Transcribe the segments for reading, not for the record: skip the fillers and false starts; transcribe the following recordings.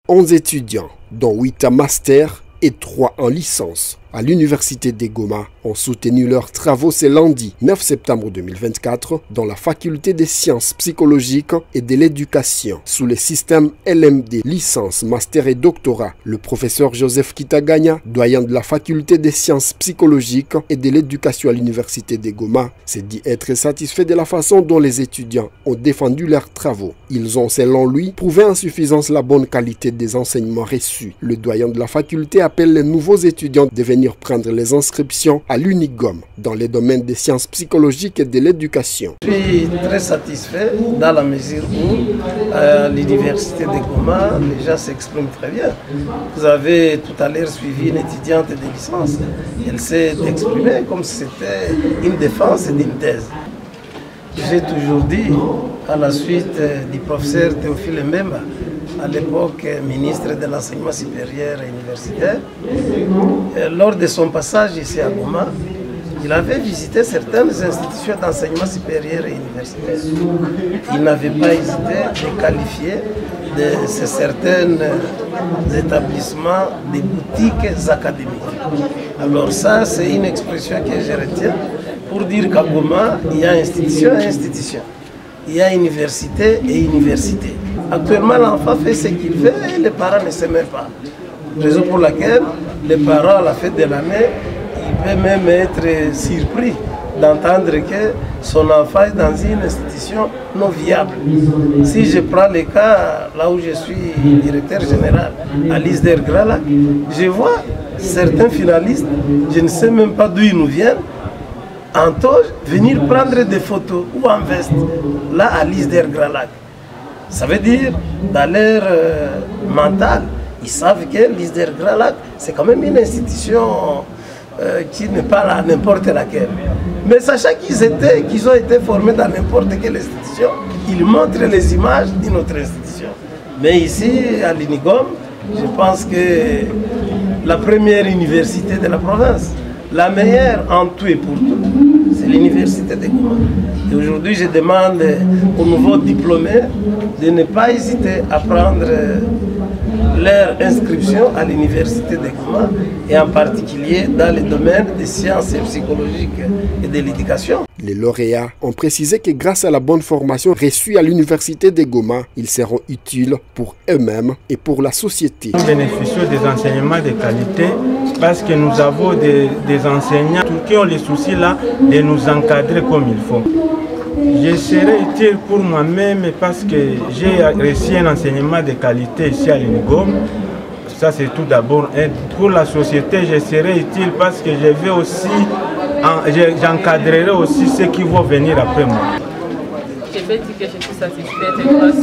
11 étudiants, dont 8 en master et 3 en licence, à l'université de Goma ont soutenu leurs travaux ce lundi 9 septembre 2024 dans la faculté des sciences psychologiques et de l'éducation sous le système LMD, licence, master et doctorat. Le professeur Joseph Kitaganya, doyen de la faculté des sciences psychologiques et de l'éducation à l'université de Goma, s'est dit être satisfait de la façon dont les étudiants ont défendu leurs travaux. Ils ont, selon lui, prouvé en suffisance la bonne qualité des enseignements reçus. Le doyen de la faculté appelle les nouveaux étudiants de venir prendre les inscriptions à l'Unigom dans les domaines des sciences psychologiques et de l'éducation. Je suis très satisfait dans la mesure où l'université de Goma, les gens s'expriment très bien. Vous avez tout à l'heure suivi une étudiante de licence. Elle s'est exprimée comme si c'était une défense d'une thèse. J'ai toujours dit, à la suite du professeur Théophile Mbemba, à l'époque ministre de l'enseignement supérieur et universitaire, lors de son passage ici à Goma, il avait visité certaines institutions d'enseignement supérieur et universitaire. Il n'avait pas hésité de qualifier de certains établissements des boutiques académiques. Alors ça, c'est une expression que je retiens pour dire qu'à Goma, il y a institution et institution. Il y a université et université. Actuellement, l'enfant fait ce qu'il fait et les parents ne se mêlent pas. Raison pour laquelle les parents, à la fin de l'année, ils peuvent même être surpris d'entendre que son enfant est dans une institution non viable. Si je prends le cas, là où je suis directeur général, à l'ISDER Gralac, je vois certains finalistes, je ne sais même pas d'où ils nous viennent, en toge, venir prendre des photos ou en veste, là à l'ISDER Gralac. Ça veut dire, dans leur mental, ils savent que l'ISDER Gralac, c'est quand même une institution qui n'est pas là n'importe laquelle. Mais sachant qu'ils ont été formés dans n'importe quelle institution, ils montrent les images de notre institution. Mais ici, à l'Unigom, je pense que la première université de la province, la meilleure en tout et pour tout, c'est l'université de Goma. Et aujourd'hui, je demande aux nouveaux diplômés de ne pas hésiter à prendre leur inscription à l'université de Goma et en particulier dans le domaine des sciences psychologiques et de l'éducation. Les lauréats ont précisé que grâce à la bonne formation reçue à l'université de Goma, ils seront utiles pour eux-mêmes et pour la société. Nous bénéficions des enseignements de qualité parce que nous avons des enseignants qui ont le souci là de nous encadrer comme il faut. Je serai utile pour moi-même parce que j'ai reçu un enseignement de qualité ici à l'Unigom. Ça c'est tout d'abord. Et pour la société, je serai utile parce que je vais aussi, j'encadrerai aussi ceux qui vont venir après moi. Je vais dire que je suis satisfaite grâce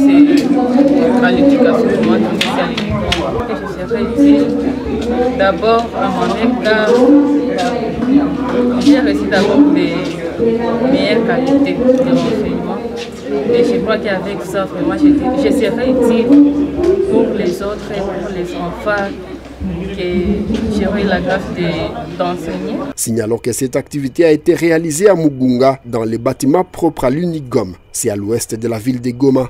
à l'éducation que moi je suis à l'Unigom. Je serai utile d'abord à moi-même car j'ai reçu d'abord des meilleures qualités de renseignement. Et je crois qu'avec ça, vraiment, je serai utile pour les autres et pour les enfants que j'aurai la grâce d'enseigner. Signalons que cette activité a été réalisée à Mugunga dans les bâtiments propres à l'Unigom. C'est à l'ouest de la ville de Goma.